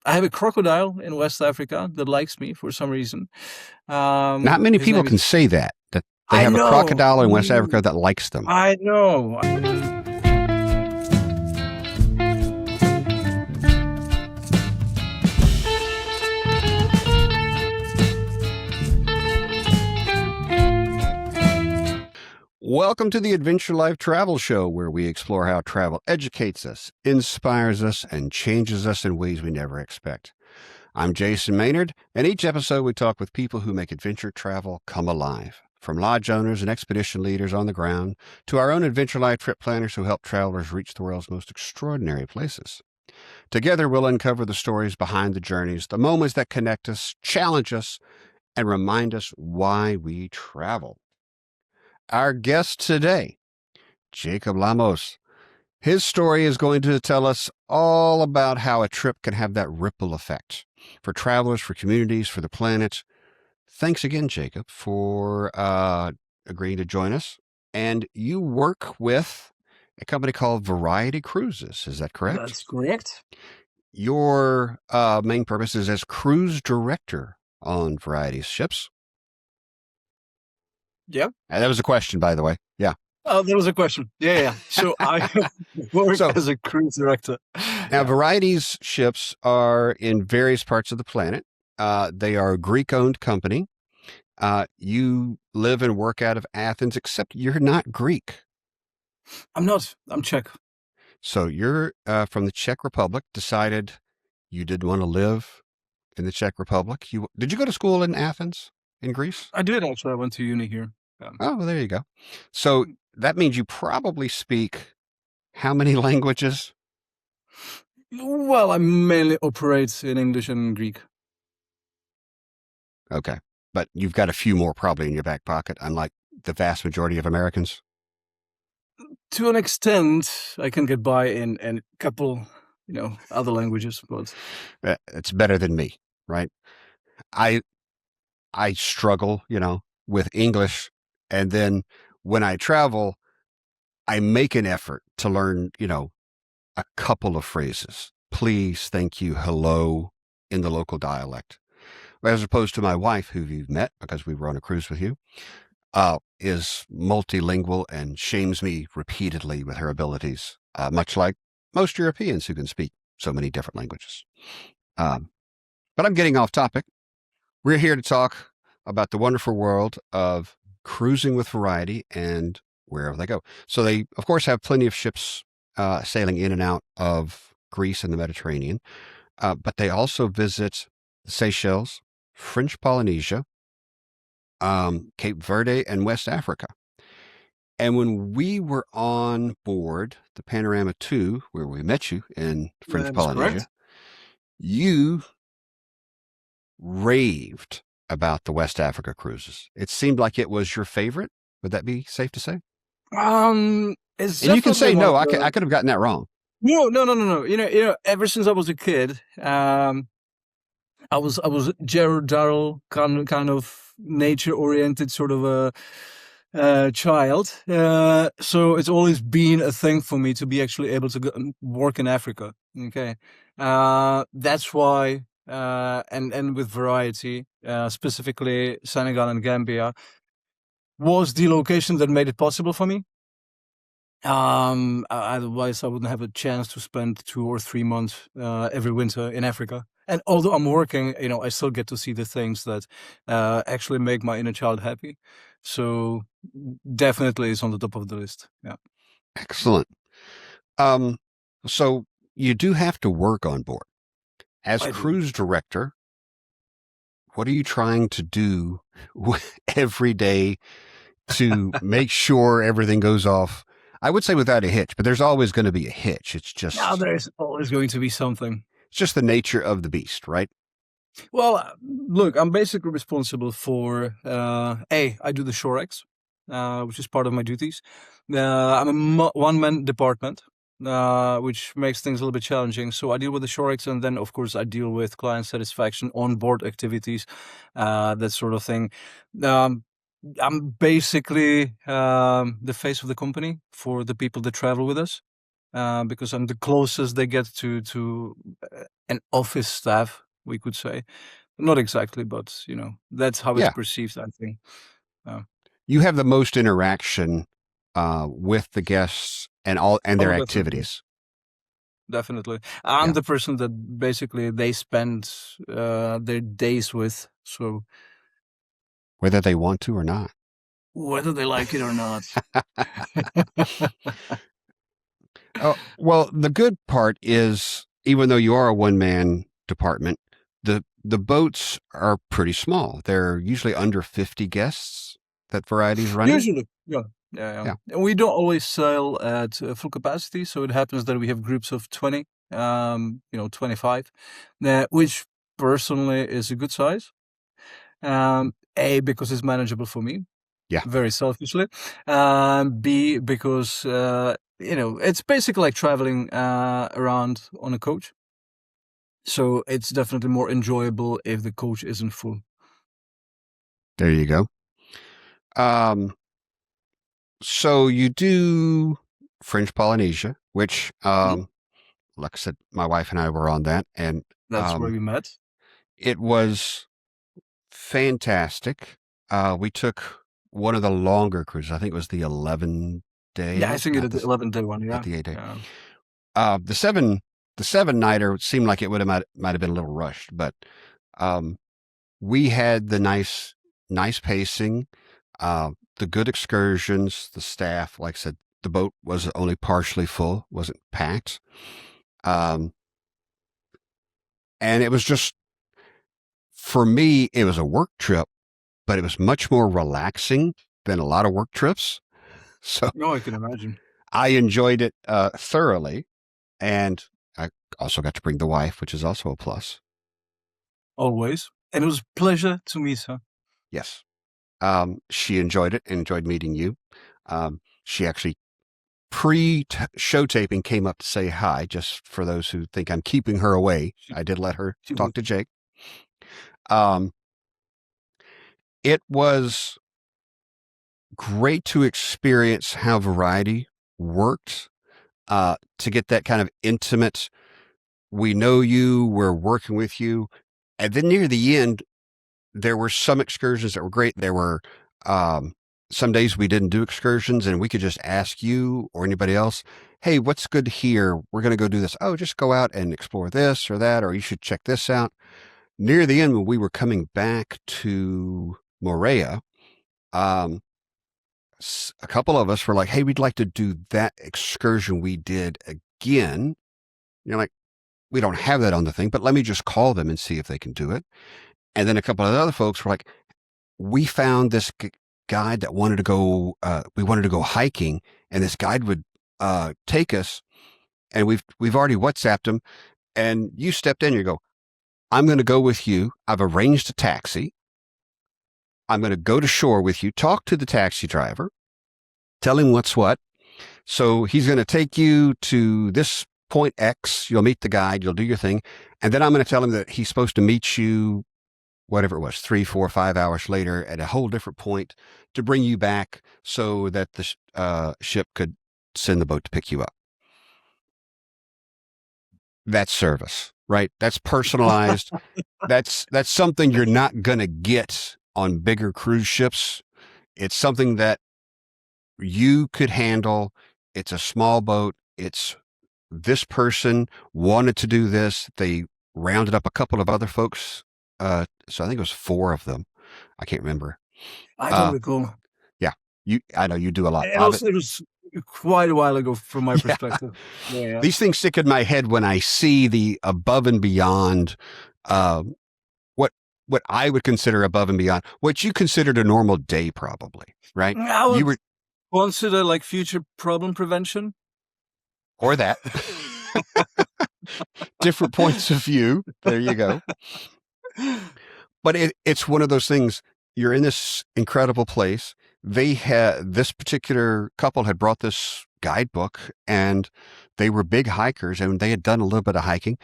I have a crocodile in West Africa that likes me for some reason. Not many His people name can is. say that they I have a know. crocodile in West Africa that likes them. I know. Welcome to the Adventure Life Travel Show, where we explore how travel educates us, inspires us, and changes us in ways we never expect. I'm Jason Maynard, and each episode we talk with people who make adventure travel come alive. From lodge owners and expedition leaders on the ground to our own Adventure Life trip planners who help travelers reach the world's most extraordinary places. Together, we'll uncover the stories behind the journeys, the moments that connect us, challenge us, and remind us why we travel. Our guest today, Jacob Lamos. His story is going to tell us all about how a trip can have that ripple effect for travelers, for communities, for the planet. Thanks again, Jacob, for agreeing to join us. And you work with a company called Variety Cruises. Is that correct? That's correct. Your main purpose is as cruise director on Variety's ships. Yeah. And that was a question, by the way. Yeah. Oh, there was a question. Yeah. So I work as a cruise director. Now, Variety's ships are in various parts of the planet. They are a Greek-owned company. You live and work out of Athens, except you're not Greek. I'm not. I'm Czech. So you're from the Czech Republic, decided you did want to live in the Czech Republic. Did you go to school in Athens, in Greece? I did actually. I went to uni here. Oh, well, there you go. So that means you probably speak how many languages? Well, I mainly operate in English and Greek. Okay. But you've got a few more probably in your back pocket, unlike the vast majority of Americans. To an extent, I can get by in a couple, other languages, but it's better than me, right? I struggle, with English, and then when I travel, I make an effort to learn, a couple of phrases. Please, thank you, hello, in the local dialect. As opposed to my wife, who you've met because we were on a cruise with you, is multilingual and shames me repeatedly with her abilities, much like most Europeans who can speak so many different languages. But I'm getting off topic. We're here to talk about the wonderful world of cruising with Variety and wherever they go. So they, of course, have plenty of ships sailing in and out of Greece and the Mediterranean, but they also visit the Seychelles, French Polynesia, Cape Verde, and West Africa. And when we were on board the Panorama 2, where we met you in French Polynesia, correct. You raved about the West Africa cruises. It seemed like it was your favorite. Would that be safe to say? It's And you can say, no, I I could have gotten that wrong. No. Ever since I was a kid, I was Gerald Darrell, kind of nature oriented sort of a child. So it's always been a thing for me to be actually able to go and work in Africa. Okay, that's why. And with Variety, specifically Senegal and Gambia, was the location that made it possible for me. Otherwise I wouldn't have a chance to spend 2 or 3 months every winter in Africa. And although I'm working, I still get to see the things that actually make my inner child happy. So definitely it's on the top of the list. Yeah. Excellent. So you do have to work on board. As cruise director, what are you trying to do every day to make sure everything goes off? I would say without a hitch, but there's always going to be a hitch. It's just... Now there's always going to be something. It's just the nature of the beast, right? Well, look, I'm basically responsible for, I do the Shorex, which is part of my duties. I'm a one-man department, which makes things a little bit challenging. So I deal with the Shorex, and then, of course, I deal with client satisfaction, on-board activities, that sort of thing. I'm basically the face of the company for the people that travel with us. because I'm the closest they get to an office staff, we could say. Not exactly, but that's how it's Yeah. perceived, I think. You have the most interaction with the guests and their Oh, definitely. activities. Definitely. I'm Yeah. the person that basically they spend their days with. So Whether they want to or not. whether they like it or not. Oh, well, the good part is, even though you are a one-man department, the boats are pretty small. They're usually under 50 guests that Variety's running. Usually, yeah. Yeah, yeah. Yeah. And we don't always sail at full capacity, so it happens that we have groups of 20, 25, which personally is a good size. A, because it's manageable for me, Yeah. very selfishly. B, because it's basically like traveling around on a coach. So it's definitely more enjoyable if the coach isn't full. There you go. So you do French Polynesia, which, Mhm. like I said, my wife and I were on that, and That's where we met. it was fantastic. We took one of the longer cruises. I think it was the 11 Yeah, I day, think it not is the 11th day one. not Yeah, the 8 day. yeah. The seven nighter seemed like it might have been a little rushed, but um, we had the nice pacing, the good excursions, the staff. Like I said, the boat was only partially full, wasn't packed, um, and it was just, for me, it was a work trip, but it was much more relaxing than a lot of work trips. So No, I can imagine. I enjoyed it thoroughly, and I also got to bring the wife, which is also a plus. Always. And it was a pleasure to meet her. Yes. She enjoyed it and enjoyed meeting you. She actually pre-show taping came up to say hi, just for those who think I'm keeping her away. She, I did let her she talk was. to Jake. Um, it was great to experience how Variety worked, to get that kind of intimate, we know you, we're working with you. And then near the end, there were some excursions that were great. There were some days we didn't do excursions, and we could just ask you or anybody else, hey, what's good here? We're going to go do this. Oh, just go out and explore this or that, or you should check this out. Near the end, when we were coming back to Morea, um, a couple of us were like, hey, we'd like to do that excursion we did again. Like, we don't have that on the thing, but let me just call them and see if they can do it. And then a couple of other folks were like, we found this guide that wanted to go, we wanted to go hiking, and this guide would take us, and we've already WhatsApped him, and you stepped in, you go, I'm going to go with you. I've arranged a taxi. I'm going to go to shore with you, talk to the taxi driver, tell him what's what. So he's going to take you to this point X. You'll meet the guide. You'll do your thing. And then I'm going to tell him that he's supposed to meet you, whatever it was, 3, 4, 5 hours later at a whole different point to bring you back so that the ship could send the boat to pick you up. That's service, right? That's personalized. That's something you're not going to get on bigger cruise ships. It's something that you could handle. It's a small boat. It's this person wanted to do this. They rounded up a couple of other folks. So I think it was 4 of them. I can't remember. I don't recall. Yeah, I know you do a lot And of it. also, it was quite a while ago from my Yeah. perspective. Yeah. These things stick in my head when I see the above and beyond, what I would consider above and beyond, what you considered a normal day, probably, right? I You would were, consider like future problem prevention. or that. Different points of view. There you go. But it's one of those things. You're in this incredible place. This particular couple had brought this guidebook, and they were big hikers, and they had done a little bit of hiking,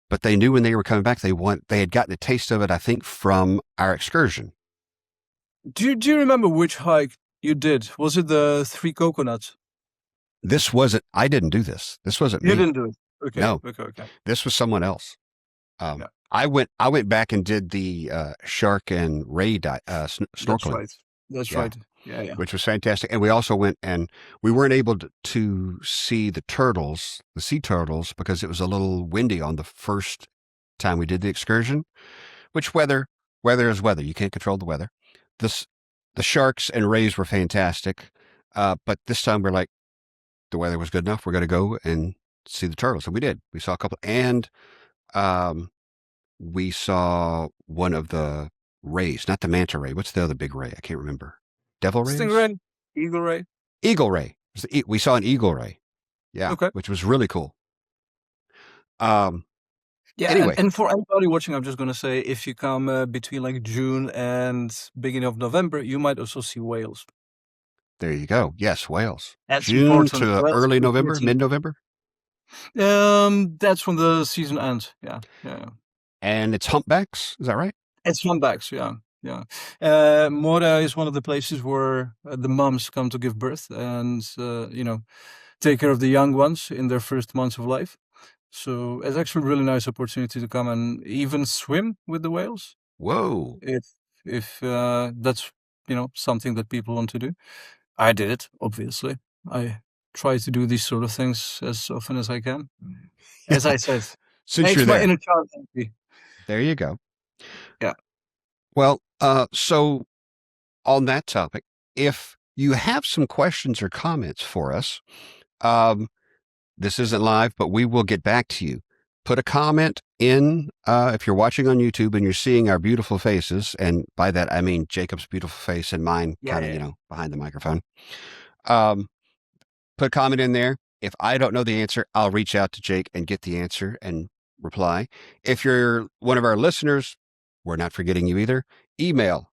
but they knew when they were coming back, they had gotten a taste of it, I think, from our excursion. Do you remember which hike you did? Was it the 3 coconuts? this wasn't. I didn't do this. This wasn't You me. didn't do it. Okay. No, Okay. Okay. this was someone else. Yeah, I went back and did the shark and ray that's snorkeling. right. That's Yeah, right. Yeah. Yeah. which was fantastic. And we also went and we weren't able to see the turtles, the sea turtles, because it was a little windy on the first time we did the excursion. Which weather is weather. You can't control the weather. This the sharks and rays were fantastic, but this time we're like the weather was good enough. We're going to go and see the turtles, and we did. We saw a couple, and um, we saw one of the rays, not the manta ray. What's the other big ray? I can't remember. Devil rays? Stingray, eagle ray. Eagle ray. We saw an eagle ray. Yeah, Okay. which was really cool. Um, Yeah, anyway, and for anybody watching, I'm just gonna say, if you come between like June and beginning of November, you might also see whales. there you go. Yes, whales. That's June important. to That's early November, important. mid-November, That's when the season ends. Yeah, yeah. and it's humpbacks. Is that right? It's humpbacks. Yeah, yeah. Mora is one of the places where the moms come to give birth and take care of the young ones in their first months of life. So it's actually a really nice opportunity to come and even swim with the whales. Whoa. If that's something that people want to do. I did it, obviously. I try to do these sort of things as often as I can. As I said, Since makes you're my there, inner child happy. there you go. Yeah. Well, so on that topic, if you have some questions or comments for us, this isn't live, but we will get back to you. Put a comment in if you're watching on YouTube and you're seeing our beautiful faces, and by that I mean Jacob's beautiful face and mine, kind of, Yeah. behind the microphone. Put a comment in there. If I don't know the answer, I'll reach out to Jake and get the answer and reply. If you're one of our listeners, we're not forgetting you either. Email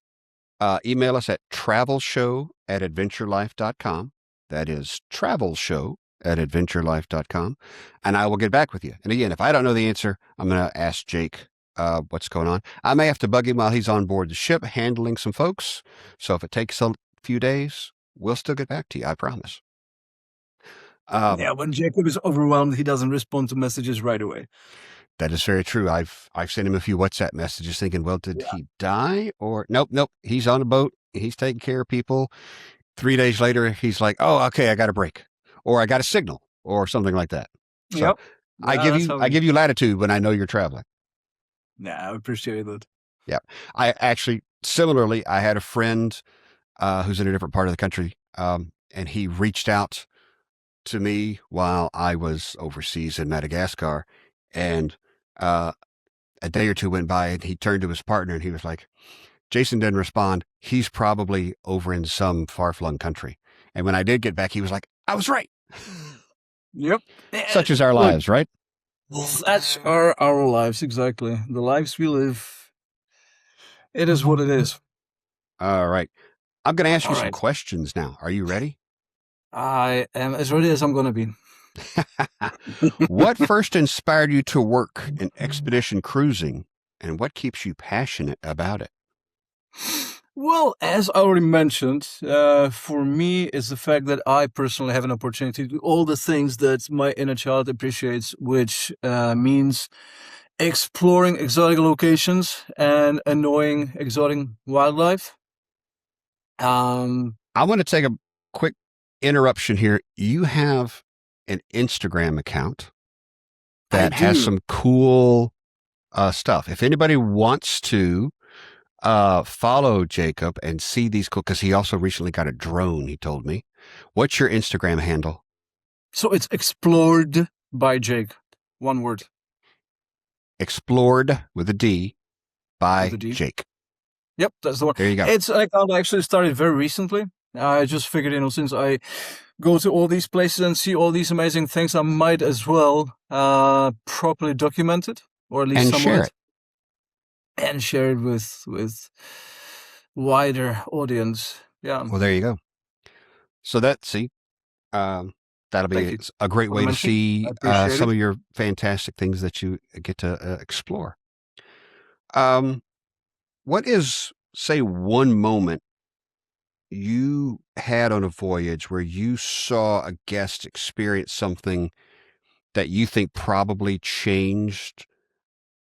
us at travelshow@adventurelife.com. That is travelshow@adventurelife.com. And I will get back with you. And again, if I don't know the answer, I'm going to ask Jake what's going on. I may have to bug him while he's on board the ship handling some folks. So if it takes a few days, we'll still get back to you. I promise. Yeah, when Jacob is overwhelmed, he doesn't respond to messages right away. That is very true. I've sent him a few WhatsApp messages thinking, well, did he die? Or nope. He's on a boat. He's taking care of people. 3 days later, he's like, oh, okay, I got a break, or I got a signal, or something like that. So Yep. I Yeah, give that's you how I it give is. you latitude when I know you're traveling. Yeah, I appreciate it. Yeah. I actually similarly, I had a friend who's in a different part of the country, and he reached out to me while I was overseas in Madagascar, and a day or two went by, and he turned to his partner and he was like, Jason didn't respond. He's probably over in some far-flung country. And when I did get back, he was like, I was right. Yep. Such is our Look, lives, right? that's our lives, exactly. The lives we live. It is what it is. All right. I'm going to ask you All some right. questions now. Are you ready? I am as ready as I'm going to be. What first inspired you to work in expedition cruising, and what keeps you passionate about it? Well, as I already mentioned, for me, it's the fact that I personally have an opportunity to do all the things that my inner child appreciates, which means exploring exotic locations and annoying exotic wildlife. Um, I want to take a quick interruption here. You have an Instagram account that has do. some cool stuff. If anybody wants to follow Jacob and see these cool, because he also recently got a drone, he told me. What's your Instagram handle? So it's explored by Jake. One word. Explored with a D by With a D. Jake. Yep, that's the one. There you go. It's an account I actually started very recently. I just figured, since I go to all these places and see all these amazing things, I might as well properly document it, or at least And some share of it, and share it with wider audience. Yeah. Well, there you go. So that'll Thank be you a great for way to mentioning. see I appreciate some it. of your fantastic things that you get to explore. What is, say, one moment you had on a voyage where you saw a guest experience something that you think probably changed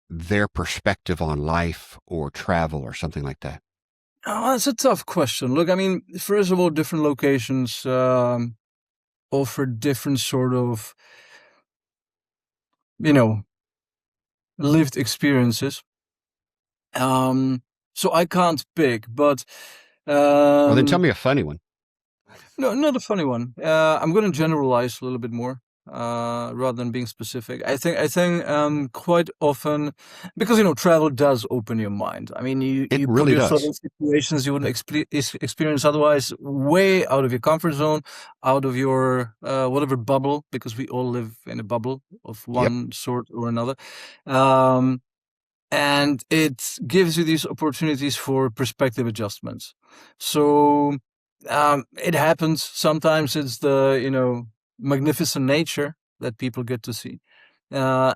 their perspective on life or travel or something like that? Oh, that's a tough question. Look, I mean, first of all, different locations offer different sort of, you know, lived experiences. Um, so I can't pick, but Well, then tell um, me a funny one. no, not a funny one. I'm going to generalize a little bit more, rather than being specific. I think quite often, because travel does open your mind. I mean, you It you put really yourself does. in situations you wouldn't experience otherwise, way out of your comfort zone, out of your whatever bubble, because we all live in a bubble of Yep. one sort or another. Um, and it gives you these opportunities for perspective adjustments. So it happens sometimes. It's the magnificent nature that people get to see.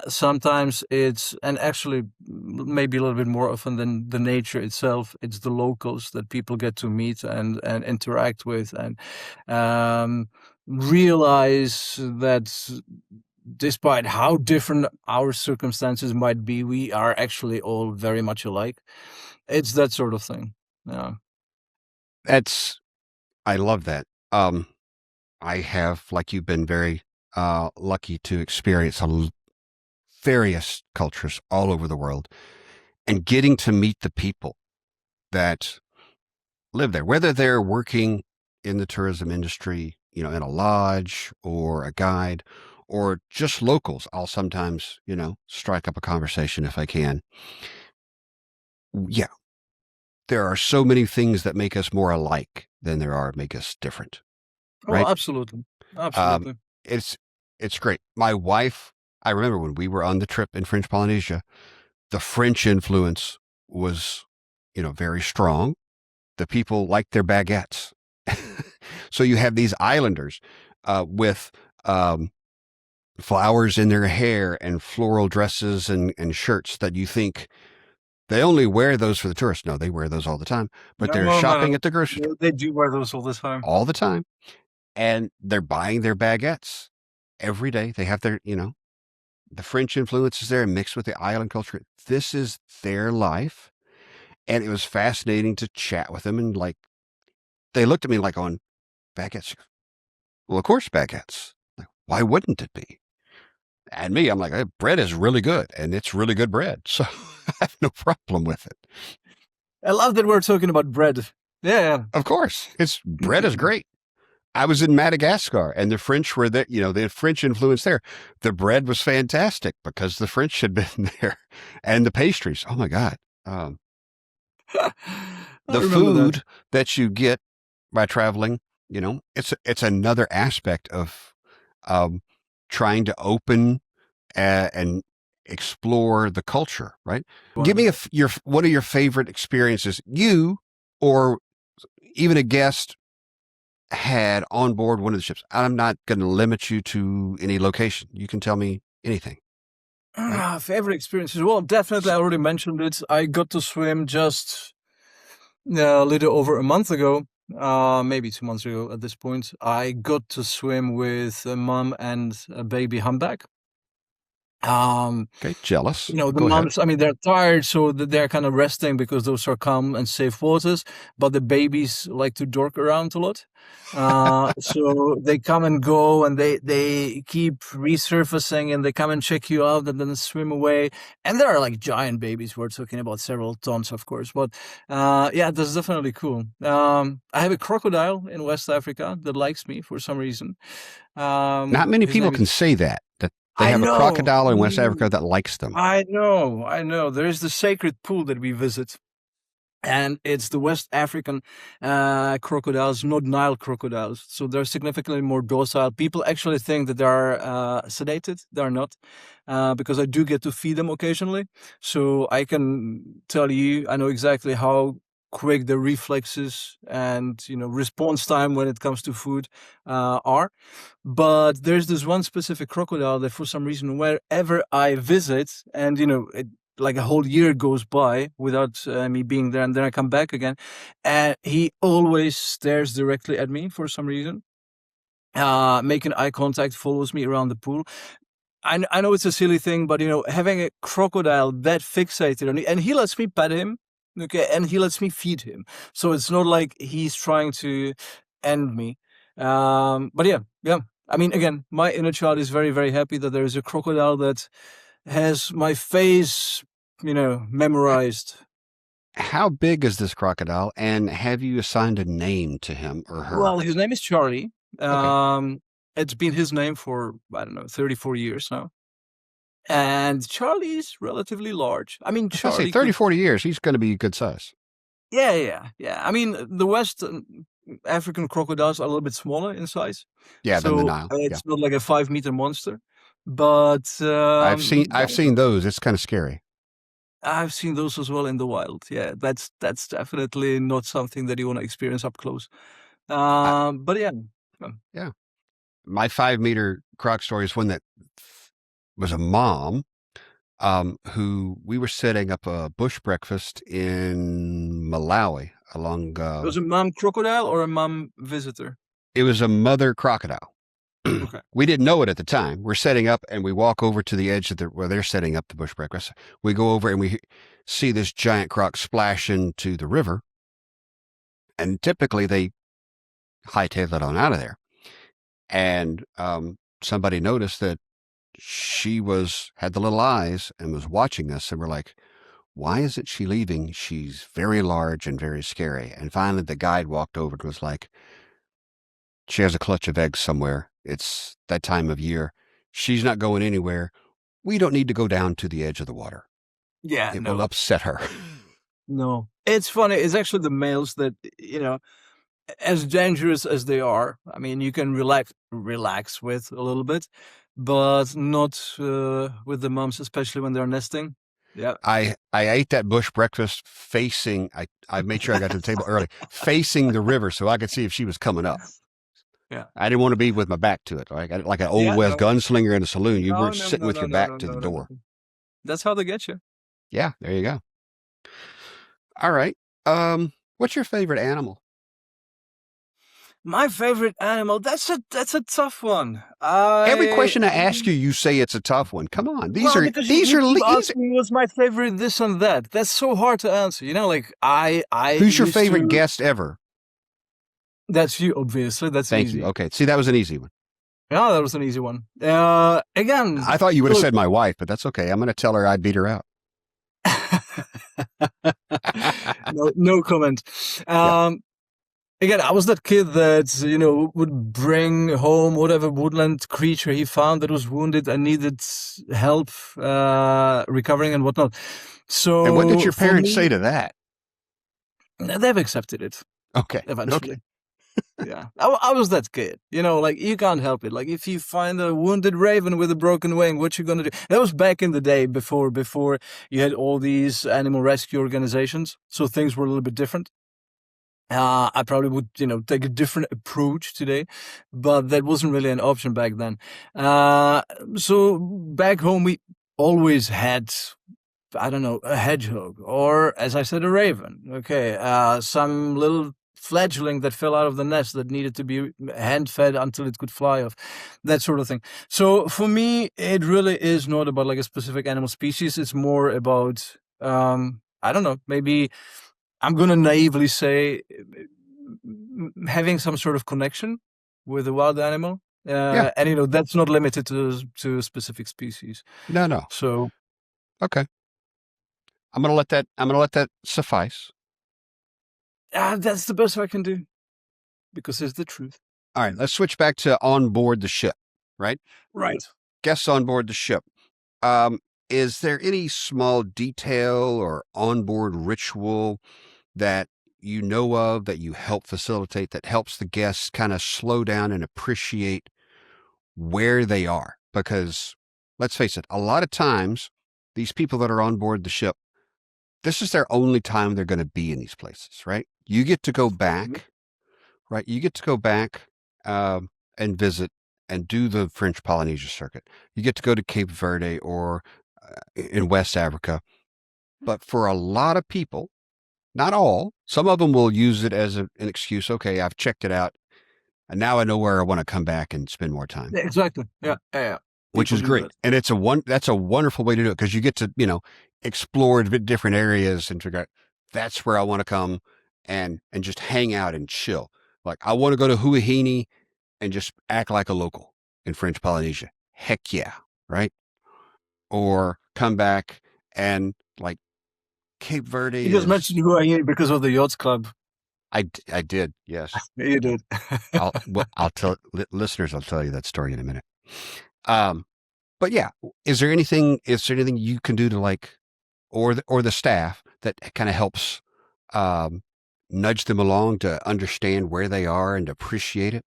Sometimes it's, and actually maybe a little bit more often than the nature itself, it's the locals that people get to meet and interact with, and um, realize that despite how different our circumstances might be, we are actually all very much alike. It's that sort of thing. Yeah. That's, I love that. Um, I have, like you've been very lucky to experience various cultures all over the world and getting to meet the people that live there, whether they're working in the tourism industry, in a lodge or a guide or just locals. I'll sometimes, strike up a conversation if I can. Yeah, there are so many things that make us more alike than there are make us different, Oh, right? absolutely. Um, Absolutely. it's it's great. My wife, I remember when we were on the trip in French Polynesia, the French influence was, very strong. The people liked their baguettes. So you have these islanders with um, flowers in their hair and floral dresses and shirts that you think they only wear those for the tourists. No, they wear those all the time, but they're No, shopping no, at the grocery store they do wear those all the time. all the time and they're buying their baguettes every day. They have their, the French influence is there mixed with the island culture. This is their life. And it was fascinating to chat with them. And like, they looked at me like on baguettes. Well, of course, baguettes. Like, why wouldn't it be? And me, I'm like, bread is really good and it's really good bread. So I have no problem with it. I love that we're talking about bread. Yeah. Of course, it's bread is great. I was in Madagascar and the French were there, the French influence there. The bread was fantastic because the French had been there and the pastries. Oh my God. Um, I the remember that. food that you get by traveling, it's another aspect of um, trying to open and explore the culture, right? Give One. me your one of your favorite experiences you or even a guest had on board one of the ships. I'm not going to limit you to any location. You can tell me anything, right? Favorite experiences. Well, definitely, I already mentioned it. I got to swim just a little over a month ago, maybe 2 months ago at this point. I got to swim with a mom and a baby humpback. Um, Okay, jealous. the Go ahead. moms, I mean, they're tired, so they're kind of resting because those are calm and safe waters. But the babies like to dork around a lot. So they come and go, and they keep resurfacing, and they come and check you out, and then swim away. And there are like giant babies. We're talking about several tons, of course. But yeah, that's definitely cool. I have a crocodile in West Africa that likes me for some reason. Not many His people name can is. say that they I have a know. crocodile in West Africa that likes them. I know, I know. There is the sacred pool that we visit, and it's the West African crocodiles, not Nile crocodiles. So they're significantly more docile. People actually think that they are sedated. They are not, because I do get to feed them occasionally. So I can tell you, I know exactly how quick the reflexes and response time when it comes to food are. But there's this one specific crocodile that, for some reason, wherever I visit, and like a whole year goes by without me being there, and then I come back again, and he always stares directly at me for some reason, making eye contact, follows me around the pool. I know it's a silly thing, but having a crocodile that fixated on me, and he lets me pet him, okay, and he lets me feed him. So it's not like he's trying to end me. But yeah, yeah. I mean, again, my inner child is very, very happy that there is a crocodile that has my face, memorized. How big is this crocodile, and have you assigned a name to him or her? Well, his name is Charlie. Okay. It's been his name for, I don't know, 34 years now. And Charlie's relatively large. I mean, I was going to say Charlie 30, could, 40 years. He's going to be a good size. yeah, yeah, yeah. I mean, the West African crocodiles are a little bit smaller in size, Yeah, than the so Nile. Yeah. it's not like a 5 meter monster. But yeah, I've seen those. It's kind of scary. I've seen those as well in the wild. Yeah, that's definitely not something that you want to experience up close. I, But yeah, yeah. My 5 meter croc story is one that was a mom who we were setting up a bush breakfast in Malawi along. it was a mom crocodile or a mom visitor. It was a mother crocodile. Okay. We didn't know it at the time. We're setting up, and we walk over to the edge of where they're setting up the bush breakfast. We go over and we see this giant croc splash into the river, and typically they hightail it on out of there. And somebody noticed that she had the little eyes and was watching us, and we're like, why isn't she leaving? She's very large and very scary. And finally the guide walked over and was like, she has a clutch of eggs somewhere. It's that time of year. She's not going anywhere. We don't need to go down to the edge of the water. Yeah, It will no, upset her. no. It's funny. It's actually the males that, as dangerous as they are. I mean, you can relax with a little bit, but not with the moms, especially when they're nesting. Yeah. I ate that bush breakfast facing, I made sure I got to the table early, facing the river so I could see if she was coming up. Yeah. I didn't want to be with my back to it. Like an old Yeah. West No. gunslinger in a saloon. You No. weren't No. sitting No. with No. your No. back No. to No. the No. door. No. That's how they get you. Yeah, there you go. All right. What's your favorite animal? My favorite animal. That's a tough one. Every question I ask you, you say it's a tough one. Come on, Because these you are keep easy. asking me what's my favorite this and that. That's so hard to answer. Like I Who's your used favorite to. guest ever? That's you, obviously. That's Thank easy. you. Okay, see, that was an easy one. Yeah, that was an easy one. Again, I thought you would have look, said my wife, but that's okay. I'm going to tell her I beat her out. no comment. Yeah. Again, I was that kid that would bring home whatever woodland creature he found that was wounded and needed help recovering and whatnot. So, And what did your for parents me, say to that? they've accepted it Okay. eventually. Okay. Yeah, I was that kid. Like you can't help it. Like if you find a wounded raven with a broken wing, what you gonna do? That was back in the day before you had all these animal rescue organizations, so things were a little bit different. I probably would, take a different approach today, but that wasn't really an option back then. So back home, we always had, I don't know, a hedgehog, or as I said, a raven. Okay, some little fledgling that fell out of the nest that needed to be hand fed until it could fly off, that sort of thing. So for me, it really is not about like a specific animal species. It's more about, I don't know, maybe I'm going to naively say having some sort of connection with a wild animal. Yeah. And, that's not limited to a specific species. No. So, Okay. I'm going to let that suffice. that's the best I can do because it's the truth. All right. Let's switch back to on board the ship, right? Right. Guests on board the ship. Is there any small detail or onboard ritual that you know of that you help facilitate that helps the guests kind of slow down and appreciate where they are? Because let's face it, a lot of times these people that are on board the ship, this is their only time they're going to be in these places, right? You get to go back, right? You get to go back and visit and do the French Polynesia circuit. You get to go to Cape Verde or in West Africa. But for a lot of people, not all, some of them will use it as an excuse. Okay, I've checked it out, and now I know where I want to come back and spend more time, Yeah, exactly. Yeah, yeah, yeah. which People is do great. that. And that's a wonderful way to do it because you get to explore different areas and figure out that's where I want to come and just hang out and chill. Like I want to go to Huahine and just act like a local in French Polynesia. Heck yeah, right? Or come back and like Cape Verde You just is. mentioned who I am because of the yachts club. I did, yes. Yeah, you did. I'll tell listeners. I'll tell you that story in a minute. Um, but yeah, is there anything you can do to like, or the staff that kind of helps um, nudge them along to understand where they are and appreciate it?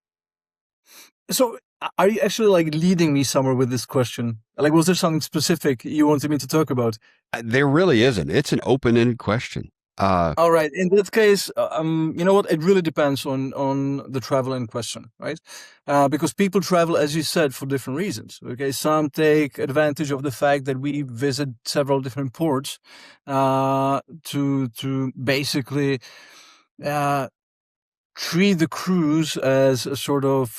So, are you actually like leading me somewhere with this question? Like, was there something specific you wanted me to talk about? There really isn't. It's an open-ended question. All right. In this case, you know what? It really depends on the travel in question, right? Because people travel, as you said, for different reasons. Okay, some take advantage of the fact that we visit several different ports to basically uh, treat the cruise as a sort of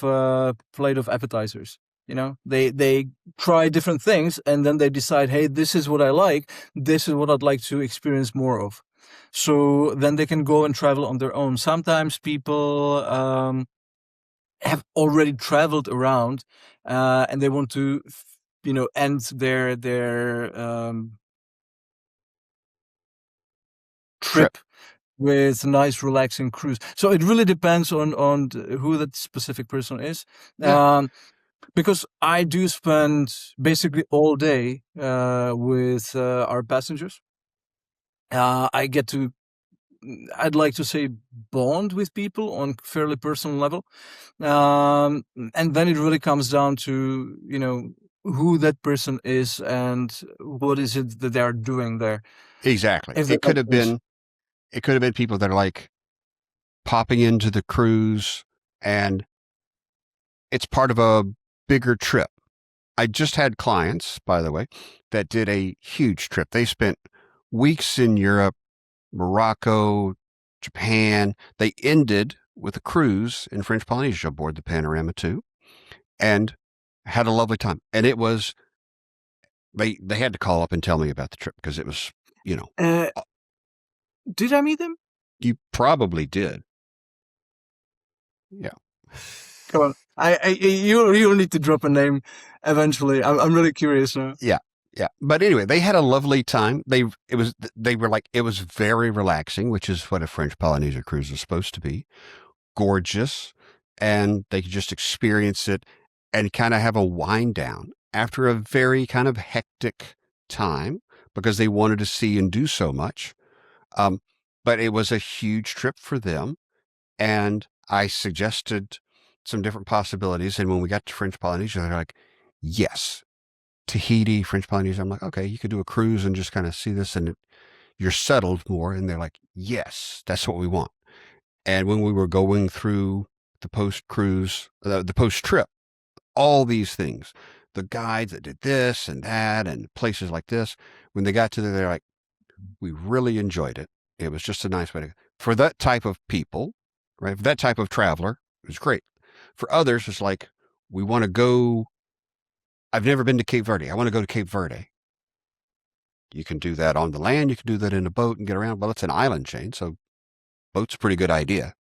plate of appetizers. You know, they try different things and then they decide, hey, this is what I like. This is what I'd like to experience more of. So then they can go and travel on their own. Sometimes people have already traveled around and they want to, end their Trip. trip with a nice relaxing cruise. So it really depends on who that specific person is. Yeah. Because I do spend basically all day with our passengers. I get to, I'd like to say, bond with people on fairly personal level. And then it really comes down to, who that person is and what is it that they're doing there. Exactly. If that makes sense. It could have been people that are like popping into the cruise and it's part of a bigger trip. I just had clients, by the way, that did a huge trip. They spent weeks in Europe, Morocco, Japan. They ended with a cruise in French Polynesia aboard the Panorama 2 and had a lovely time. And it was, they had to call up and tell me about the trip because it was, Uh, did I meet them? you probably did. Yeah. Come on. You'll need to drop a name eventually. I'm really curious now. Yeah. Yeah. But anyway, they had a lovely time. They were like, it was very relaxing, which is what a French Polynesia cruise is supposed to be. Gorgeous. And they could just experience it and kind of have a wind down after a very kind of hectic time because they wanted to see and do so much. But it was a huge trip for them. And I suggested some different possibilities. And when we got to French Polynesia, they're like, yes, Tahiti, French Polynesia. I'm like, okay, you could do a cruise and just kind of see this and you're settled more. And they're like, yes, that's what we want. And when we were going through the post cruise, the post trip, all these things, the guides that did this and that and places like this, when they got to there, they're like, we really enjoyed it. It was just a nice way to, for that type of people, right? For that type of traveler, it was great. For others, it's like, we want to go. I've never been to Cape Verde. I want to go to Cape Verde. You can do that on the land. You can do that in a boat and get around. Well, it's an island chain, so boat's a pretty good idea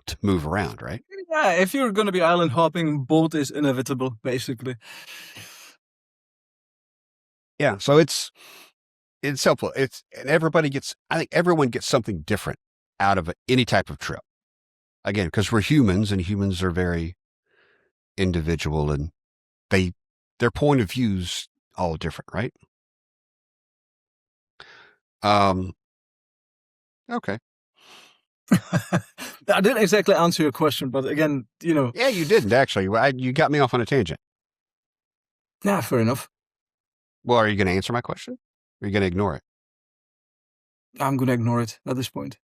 to move around, right? Yeah, if you're going to be island hopping, boat is inevitable, basically. Yeah, so it's helpful. And everybody gets. I think everyone gets something different out of any type of trip. Again, because we're humans, and humans are very individual, and their point of views all different, right? Okay. I didn't exactly answer your question, but again, Yeah, you didn't actually. You got me off on a tangent. yeah, fair enough. Well, are you going to answer my question? Or are you going to ignore it? I'm going to ignore it at this point.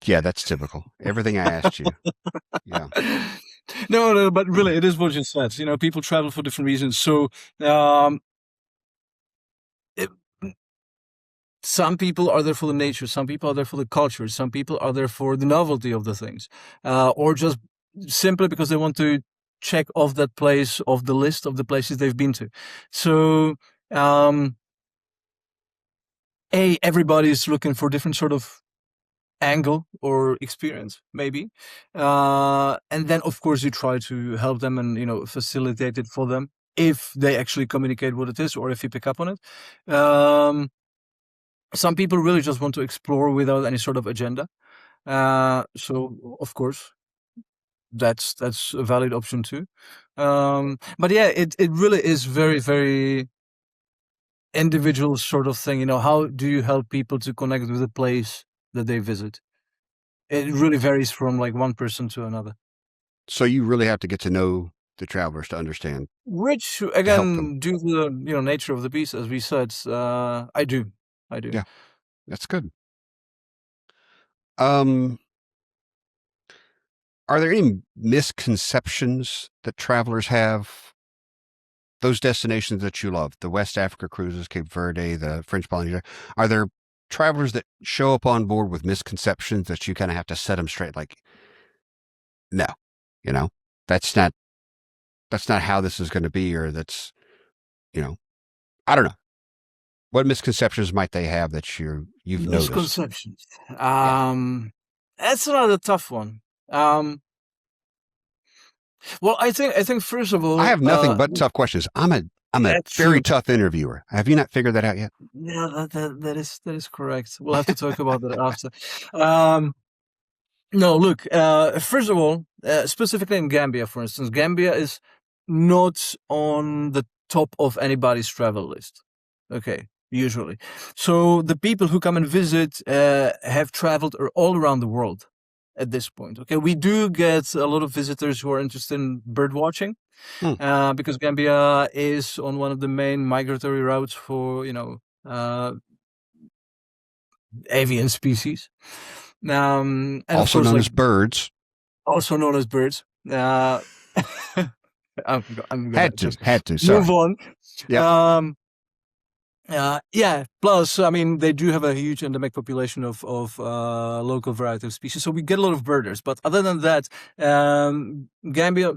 Yeah, that's typical. Everything I asked you. Yeah. No, but really, it is what you said. People travel for different reasons. So, it, some people are there for the nature, some people are there for the culture, some people are there for the novelty of the things, or just simply because they want to check off that place off the list of the places they've been to. So, um, everybody's looking for different sort of angle or experience, maybe, and then of course you try to help them and facilitate it for them if they actually communicate what it is or if you pick up on it. Some people really just want to explore without any sort of agenda. So of course that's a valid option too. But yeah, it really is very, very individual sort of thing. How do you help people to connect with a place that they visit? It really varies from like one person to another. So you really have to get to know the travelers to understand, Which to help them. again, due to the nature of the beast, as we said, I do. Yeah, that's good. Are there any misconceptions that travelers have? Those destinations that you love, the West Africa cruises, Cape Verde, the French Polynesia, are there travelers that show up on board with misconceptions that you kind of have to set them straight? Like, no, you know, that's not how this is going to be, or that's, I don't know. What misconceptions might they have that you've noticed? Misconceptions. Yeah. That's another tough one. Well, I think first of all, I have nothing but tough questions. I'm a that's very true. tough interviewer. Have you not figured that out yet? Yeah, that is correct. We'll have to talk about that after. No, look. First of all, specifically in Gambia, for instance, Gambia is not on the top of anybody's travel list. Okay, usually. So the people who come and visit have traveled all around the world at this point. Okay, we do get a lot of visitors who are interested in bird watching, because Gambia is on one of the main migratory routes for avian species. And Also of course, known like as birds. also known as birds. I'm gonna Had just to. move Sorry. on. Yep. Yeah. Plus, I mean, they do have a huge endemic population of local variety of species, so we get a lot of birders. But other than that, Gambia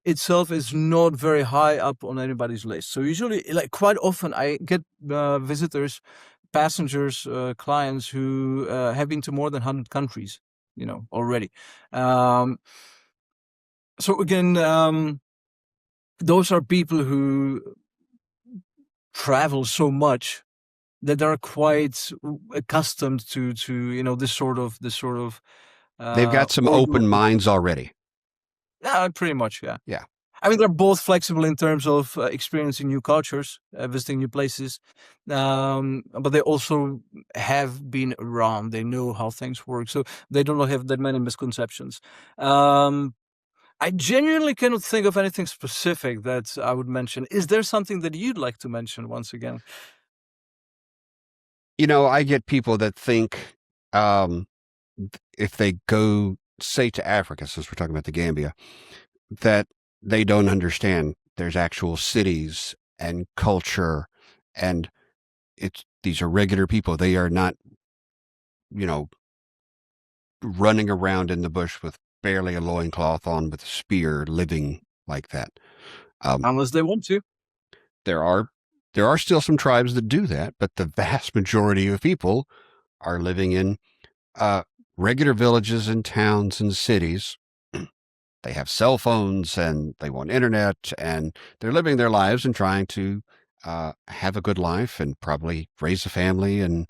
itself is not very high up on anybody's list. So usually, like quite often, I get visitors, passengers, clients who have been to more than 100 countries, already. So again, those are people who travel so much that they're quite accustomed to this sort of They've got some order. open minds already. Yeah, pretty much. Yeah. Yeah. I mean, they're both flexible in terms of experiencing new cultures, visiting new places, but they also have been around. They know how things work, so they don't have that many misconceptions. I genuinely cannot think of anything specific that I would mention. Is there something that you'd like to mention once again? I get people that think if they go, say, to Africa, since we're talking about the Gambia, that they don't understand there's actual cities and culture, and these are regular people. They are not, running around in the bush with barely a loincloth on with a spear, living like that. Unless they want to. There are still some tribes that do that, but the vast majority of people are living in regular villages and towns and cities. They have cell phones and they want internet, and they're living their lives and trying to have a good life and probably raise a family and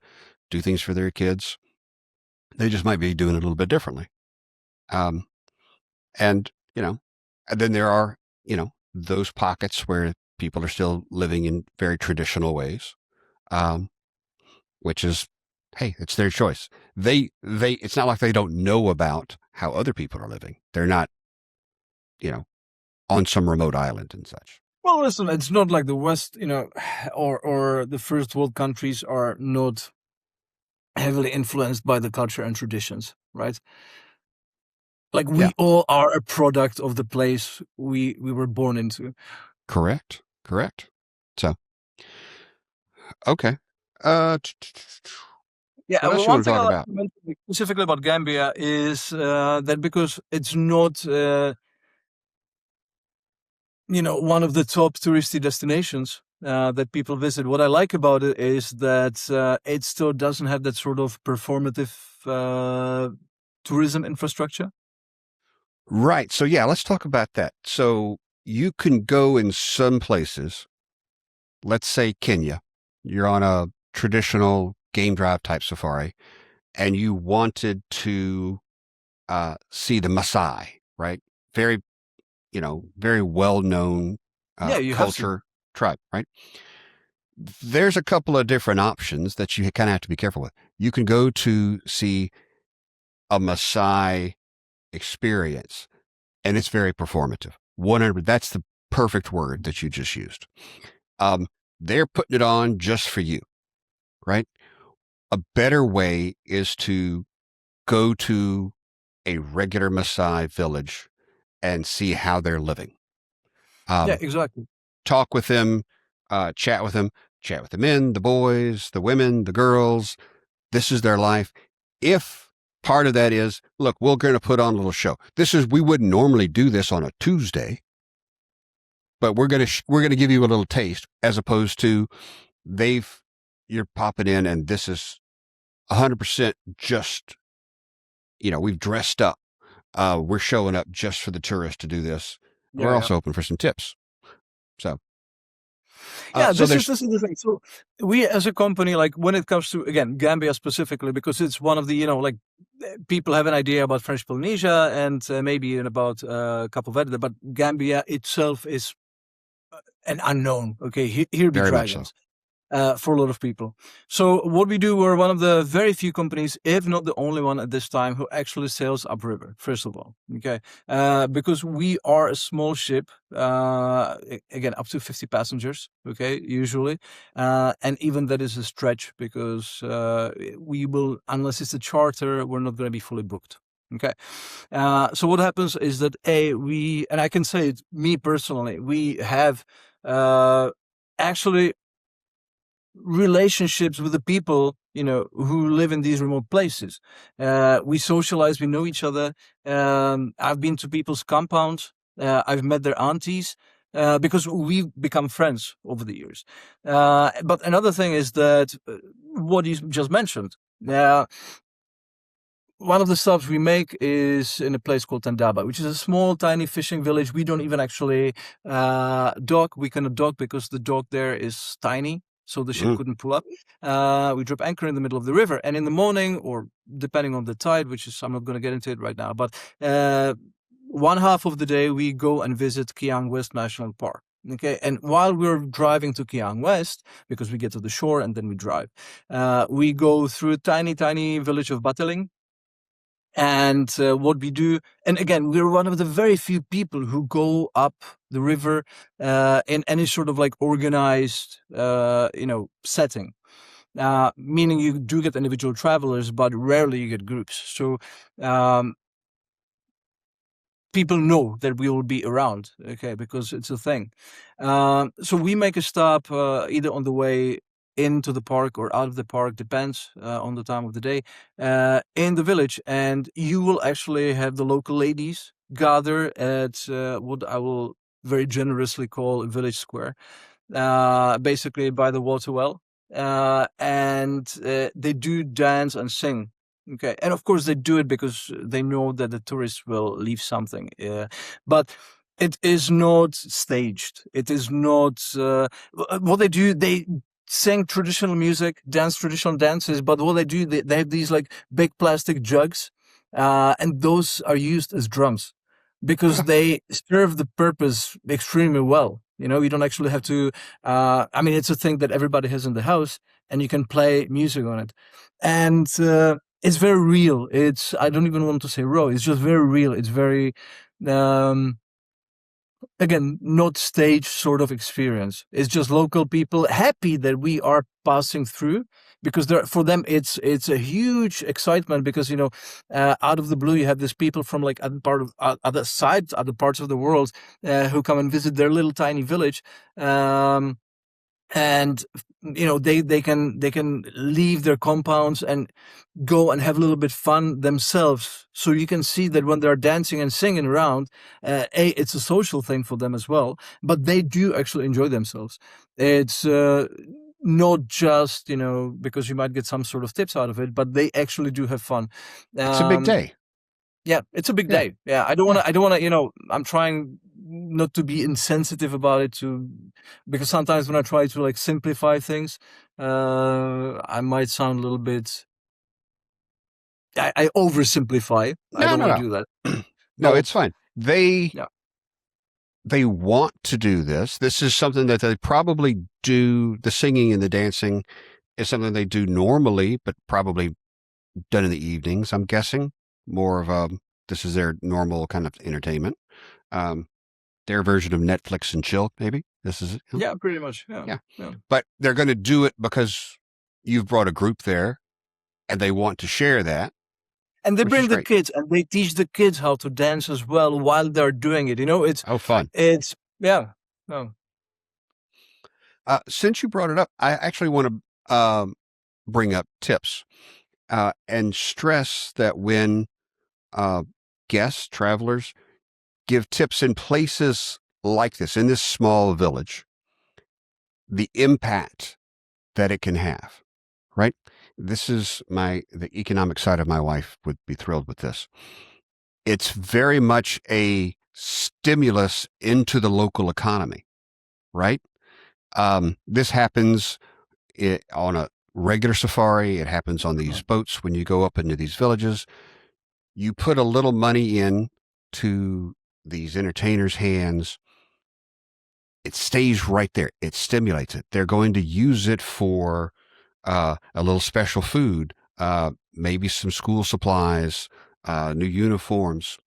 do things for their kids. They just might be doing it a little bit differently. And, and then there are, those pockets where people are still living in very traditional ways, which is, hey, it's their choice. It's not like they don't know about how other people are living. They're not, on some remote island and such. Well, listen, it's not like the West, or the first world countries are not heavily influenced by the culture and traditions, right? Like we all are a product of the place we were born into. Correct. So, okay. Yeah, What else well, you one want to thing I talk like about? to mention specifically about Gambia is that because it's not, one of the top touristy destinations that people visit. What I like about it is that it still doesn't have that sort of performative tourism infrastructure. Right. So yeah, let's talk about that. So you can go in some places, let's say Kenya. You're on a traditional game drive type safari, and you wanted to see the Maasai, right? Very, very well known Yeah, you have to. culture tribe, right? There's a couple of different options that you kind of have to be careful with. You can go to see a Maasai experience, and it's very performative. 100. That's the perfect word that you just used. Um, they're putting it on just for you, right? A better way is to go to a regular Maasai village and see how they're living. Yeah, Um, exactly. talk with them, chat with the men, the boys, the women, the girls. This is their life. If part of that is, look, we're going to put on a little show. We wouldn't normally do this on a Tuesday, but we're going to give you a little taste, as opposed to they've, you're popping in and this is 100% just, we've dressed up. We're showing up just for the tourists to do this. Yeah, We're yeah. also open for some tips. So, Yeah, so this is there's this is the thing. So we as a company, like when it comes to again Gambia specifically, because it's one of the people have an idea about French Polynesia and maybe even about Capo Verde, but Gambia itself is an unknown. Okay, here be very much so. dragons. For a lot of people. So what we do, we're one of the very few companies, if not the only one at this time, who actually sails upriver. First of all, okay, because we are a small ship, again up to 50 passengers, okay, usually, and even that is a stretch because we will, unless it's a charter, we're not going to be fully booked. Okay, so what happens is that and I can say it, me personally, we have actually relationships with the people who live in these remote places. We socialize, we know each other. I've been to people's compounds. I've met their aunties because we've become friends over the years. But another thing is that what you just mentioned. One of the stops we make is in a place called Tandaba, which is a small, tiny fishing village. We don't even actually dock. We cannot dock because the dock there is tiny, so the ship couldn't pull up. We drop anchor in the middle of the river, and in the morning, or depending on the tide, which is I'm not going to get into it right now, but one half of the day we go and visit Kiang West National Park. Okay, and while we're driving to Kiang West, because we get to the shore and then we drive, we go through a tiny, tiny village of Bateling. And what we do, and again, we're one of the very few people who go up the river in any sort of like organized, setting. Meaning you do get individual travelers, but rarely you get groups. So um, people know that we will be around, okay, because it's a thing. So we make a stop either on the way into the park or out of the park, depends on the time of the day, in the village. And you will actually have the local ladies gather at what I will very generously call a village square, basically by the water well. And they do dance and sing. Okay, and of course they do it because they know that the tourists will leave something. But it is not staged. It is not what they do. They sing traditional music, dance traditional dances. But what they do, they have these like big plastic jugs, and those are used as drums because they serve the purpose extremely well. You don't actually have to. I mean, it's a thing that everybody has in the house, and you can play music on it, and it's very real. I don't even want to say raw. It's just very real. It's very um, again, not stage sort of experience. It's just local people happy that we are passing through because for them it's a huge excitement because out of the blue you have these people from like other sides, other parts of the world who come and visit their little tiny village. and they can leave their compounds and go and have a little bit fun themselves. So you can see that when they're dancing and singing around, it's a social thing for them as well, but they do actually enjoy themselves. It's not just because you might get some sort of tips out of it, but they actually do have fun. It's a big um, day. yeah, it's a big Yeah. day. Yeah, I don't want to, I'm trying not to be insensitive about it because sometimes when I try to like simplify things, I might sound a little bit, I oversimplify. I No, don't want no, to do that. no. No, Well, it's fine. They yeah. they want to do this. This is something that they probably do. The singing and the dancing is something they do normally, but probably done in the evenings. I'm guessing more of a this is their normal kind of entertainment. Um, their version of Netflix and chill, maybe. This is Yeah, pretty much. Yeah. yeah. Yeah. But they're going to do it because you've brought a group there, and they want to share that, And they which is bring the great. kids and they teach the kids how to dance as well while they're doing it. Oh, fun. It's, yeah. No. Since you brought it up, I actually want to bring up tips and stress that when uh, guests, travelers, give tips in places like this, in this small village, the impact that it can have, right? This is the economic side of my wife would be thrilled with this. It's very much a stimulus into the local economy, right? This happens on a regular safari. It happens on these boats when you go up into these villages. You put a little money in to these entertainers' hands. It stays right there. It stimulates it. They're going to use it for a little special food, maybe some school supplies, new uniforms,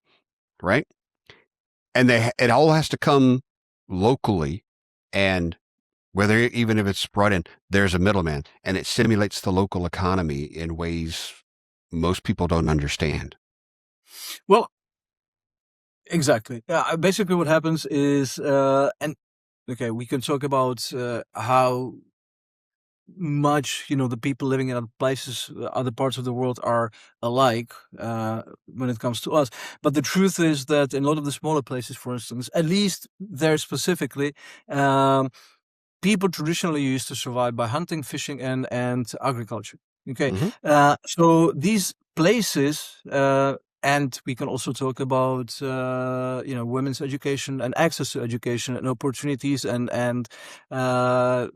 right? And it all has to come locally, and whether even if it's brought in, there's a middleman, and it stimulates the local economy in ways most people don't understand. Well, exactly. Yeah. Basically, what happens is, and okay, we can talk about how much the people living in other places, other parts of the world are alike when it comes to us. But the truth is that in a lot of the smaller places, for instance, at least there specifically, um, people traditionally used to survive by hunting, fishing, and agriculture. Okay, Mm-hmm. so these places. And we can also talk about, women's education and access to education and opportunities and uh,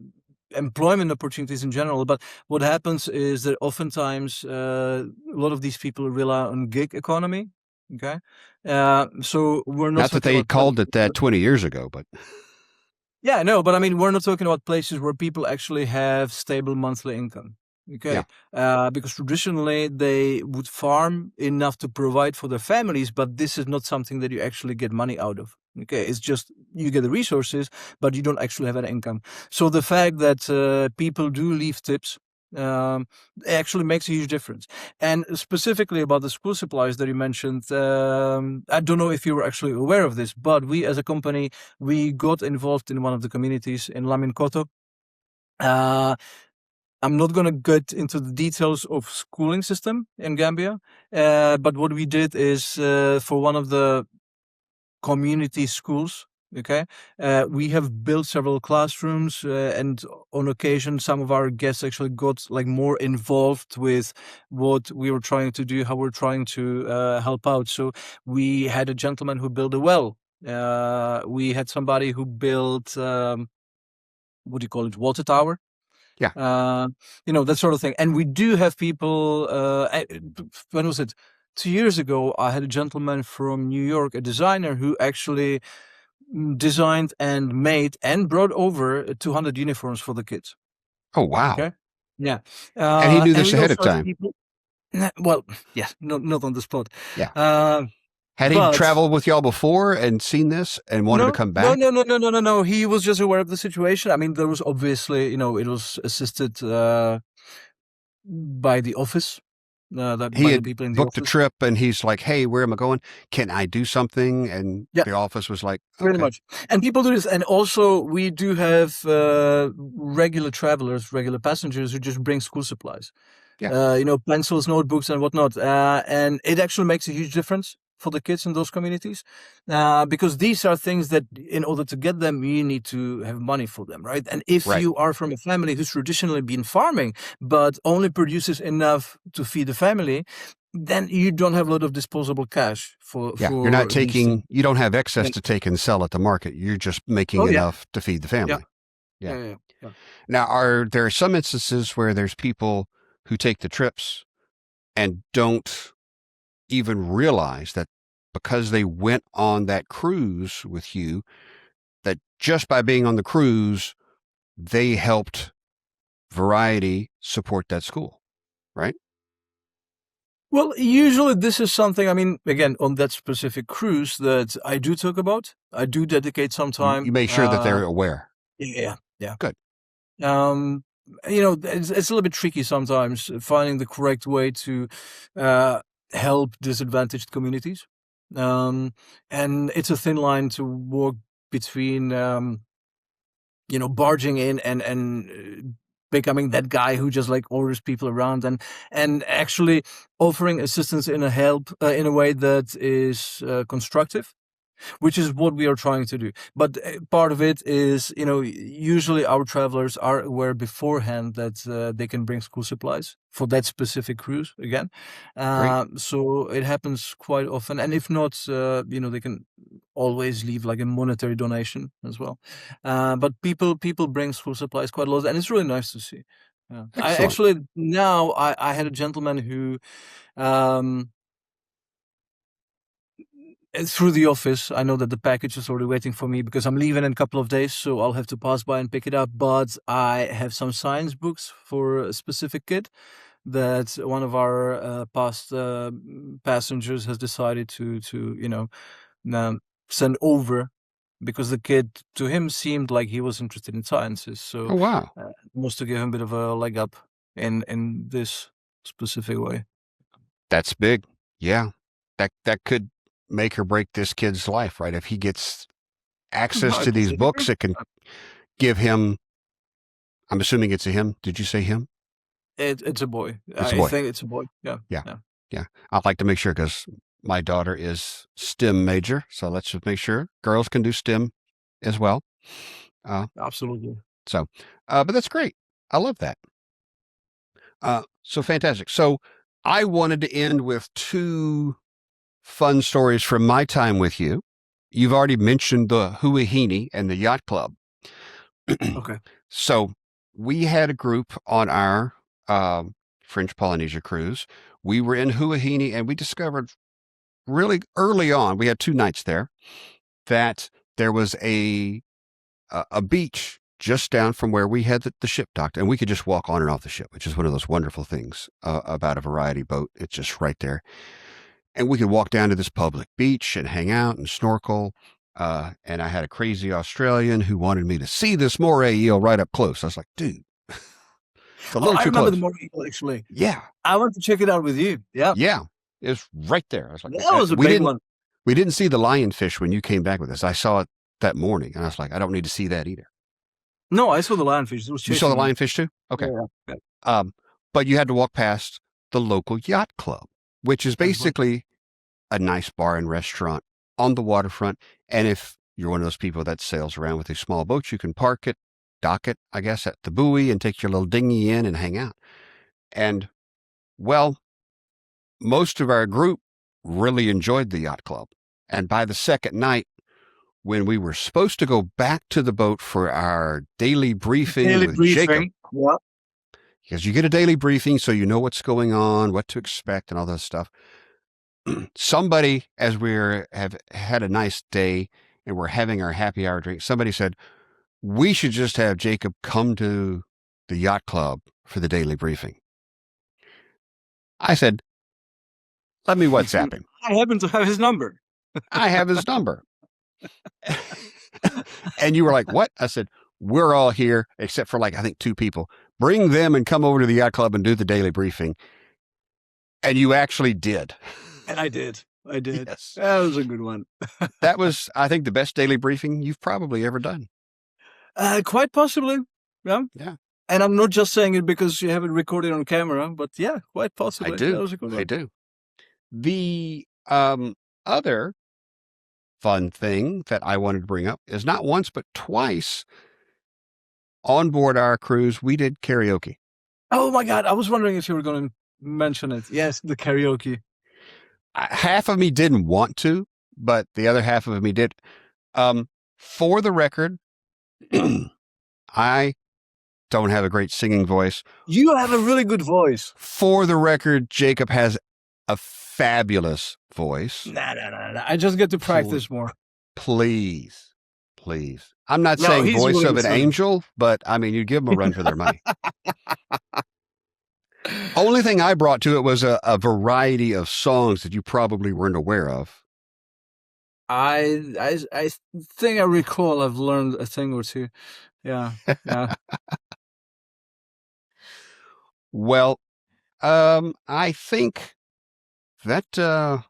employment opportunities in general. But what happens is that oftentimes a lot of these people rely on gig economy. Okay, so we're not Not that talking they about called it that 20 years ago, but yeah, no, but I mean, we're not talking about places where people actually have stable monthly income. yeah, Okay, because traditionally they would farm enough to provide for their families, but this is not something that you actually get money out of. Okay, it's just you get the resources, but you don't actually have an income. So the fact that people do leave tips um, actually makes a huge difference. And specifically about the school supplies that you mentioned, I don't know if you were actually aware of this, but we as a company we got involved in one of the communities in Laminkoto. Uh, I'm not going to get into the details of schooling system in Gambia, but what we did is for one of the community schools. Okay, we have built several classrooms, and on occasion, some of our guests actually got like more involved with what we were trying to do, how we're trying to help out. So we had a gentleman who built a well. We had somebody who built what do you call it, water tower. yeah. Uh, that sort of thing. And we do have people. When was it? 2 years ago, I had a gentleman from New York, a designer who actually designed and made and brought over 200 uniforms for the kids. Oh, wow. Okay, yeah, And he knew and this we ahead of also have time. people. Well, yes, not on the spot, Yeah. uh, Had he but traveled with y'all before and seen this and wanted to no, come no, back? no, no, no, no, no, no. He was just aware of the situation. I mean, there was obviously, it was assisted by the office. He by the had people in the booked a office. trip and he's like, hey, where am I going? Can I do something? And Yeah, the office was like, pretty okay. much. And people do this. And also, we do have regular travelers, regular passengers who just bring school supplies. Yeah. Pencils, notebooks, and whatnot. And it actually makes a huge difference for the kids in those communities, because these are things that, in order to get them, you need to have money for them, right? And if Right. you are from a family who's traditionally been farming, but only produces enough to feed the family, then you don't have a lot of disposable cash Yeah. You're not for these things. you don't have excess Yeah. to take and sell at the market. You're just making Oh yeah, enough to feed the yeah, family. Yeah. yeah, yeah, yeah. Now, are there some instances where there's people who take the trips and don't even realize that because they went on that cruise with you, that just by being on the cruise, they helped Variety support that school, right? Well, usually this is something, I mean, again, on that specific cruise that I do talk about. I do dedicate some You time. make sure that they're aware. Yeah, yeah. Good. Um, it's a little bit tricky sometimes finding the correct way to uh, help disadvantaged communities. And it's a thin line to walk between, barging in and becoming that guy who just like orders people around, and actually offering assistance in a way that is constructive, which is what we are trying to do. But part of it is, usually our travelers are aware beforehand that they can bring school supplies for that specific cruise again. Great. So it happens quite often. And if not, they can always leave like a monetary donation as well. But people bring school supplies quite a lot, and it's really nice to see. Yeah. I Excellent. actually now I had a gentleman who um, through the office, I know that the package is already waiting for me because I'm leaving in a couple of days, so I'll have to pass by and pick it up. But I have some science books for a specific kid that one of our past passengers has decided to send over, because the kid, to him, seemed like he was interested in sciences. So Oh, wow. wants to give him a bit of a leg up in this specific way. That's big. Yeah. That could make or break this kid's life, right? If he gets access I to these consider books, it can give him, I'm assuming it's a him. Did you say him? it's a boy. It's a I boy. think it's a boy. Yeah. Yeah. Yeah. Yeah. I'd like to make sure because my daughter is STEM major. So let's just make sure girls can do STEM as well. Absolutely. But that's great. I love that. So fantastic. So I wanted to end with two fun stories from my time with you. You've already mentioned the Huahine and the yacht club. Okay. So we had a group on our French Polynesia cruise. We were in Huahine and we discovered really early on, we had 2 nights there, that there was a beach just down from where we had the ship docked, and we could just walk on and off the ship, which is one of those wonderful things about a Variety boat. It's just right there. And we could walk down to this public beach and hang out and snorkel. And I had a crazy Australian who wanted me to see this moray eel right up close. I was like, dude, it's a little I too remember close. the moray eel, actually. Yeah. I want to check it out with you. Yeah. Yeah. It's right there. I was like, That was a big one. We didn't see the lionfish when you came back with us. I saw it that morning, and I was like, I don't need to see that either. No, I saw the lionfish. It was You saw the chasing me. lionfish too? Okay. Yeah. But you had to walk past the local yacht club, which is basically a nice bar and restaurant on the waterfront. And if you're one of those people that sails around with a small boat, you can dock it, I guess, at the buoy and take your little dinghy in and hang out. And, well, most of our group really enjoyed the yacht club. And by the second night, when we were supposed to go back to the boat for our daily briefing with Jacob, Yeah. because you get a daily briefing so you know what's going on, what to expect, and all that stuff. Somebody, as have had a nice day and we're having our happy hour drink, somebody said, we should just have Jacob come to the yacht club for the daily briefing. I said, let me WhatsApp him. I happen to have his number. I have his number. And you were like, what? I said, we're all here except for I think 2 people. Bring them and come over to the yacht club and do the daily briefing. And you actually did. And I did. I did. Yes. That was a good one. That was, I think, the best daily briefing you've probably ever done. Quite possibly. Yeah. Yeah. And I'm not just saying it because you have it recorded on camera, but yeah, quite possibly. I do. That was a good one. I do. The other fun thing that I wanted to bring up is not once, but twice on board our cruise, we did karaoke. Oh my God. I was wondering if you were going to mention it. Yes, the karaoke. Half of me didn't want to, but the other half of me did. For the record, I don't have a great singing voice. You have a really good voice. For the record, Jacob has a fabulous voice. Nah. I just get to practice more. Please. I'm not saying voice really of an angel, but I mean, you give them a run for their money. Only thing I brought to it was a variety of songs that you probably weren't aware of. I think I recall I've learned a thing or two. Yeah. Well, I think that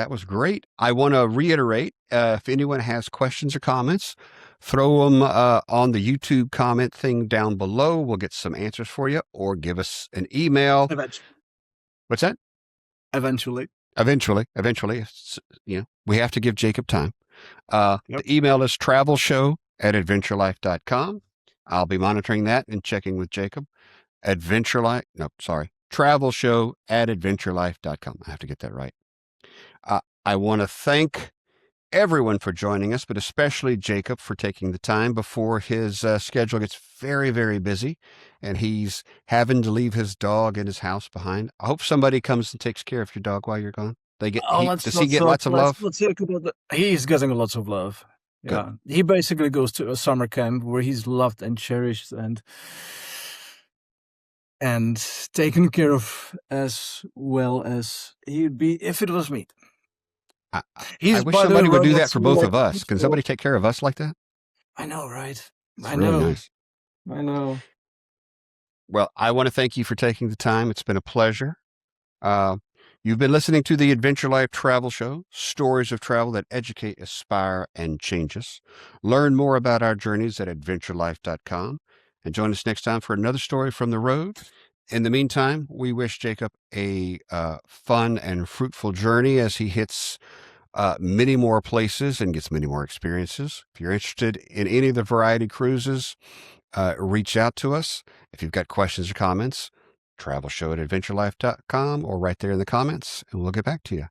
was great. I want to reiterate, if anyone has questions or comments, throw them on the YouTube comment thing down below. We'll get some answers for you, or give us an email. Eventually. What's that? Eventually. It's, we have to give Jacob time. The email is travelshow@adventurelife.com. I'll be monitoring that and checking with Jacob. Travelshow@adventurelife.com. I have to get that right. I want to thank everyone for joining us, but especially Jacob for taking the time before his schedule gets very, very busy and he's having to leave his dog in his house behind. I hope somebody comes and takes care of your dog while you're gone. Does he get lots of love? Let's talk about he's getting lots of love. Yeah. Good. He basically goes to a summer camp where he's loved and cherished and taken care of as well as he'd be if it was me. I wish somebody would do that for both of us. Can somebody take care of us like that? I know, right? I know. Really nice. I know. Well, I want to thank you for taking the time. It's been a pleasure. You've been listening to the Adventure Life Travel Show, stories of travel that educate, inspire, and change us. Learn more about our journeys at adventurelife.com and join us next time for another story from the road. In the meantime, we wish Jacob a fun and fruitful journey as he hits many more places and gets many more experiences. If you're interested in any of the variety cruises, reach out to us. If you've got questions or comments, travelshow@adventurelife.com or right there in the comments, and we'll get back to you.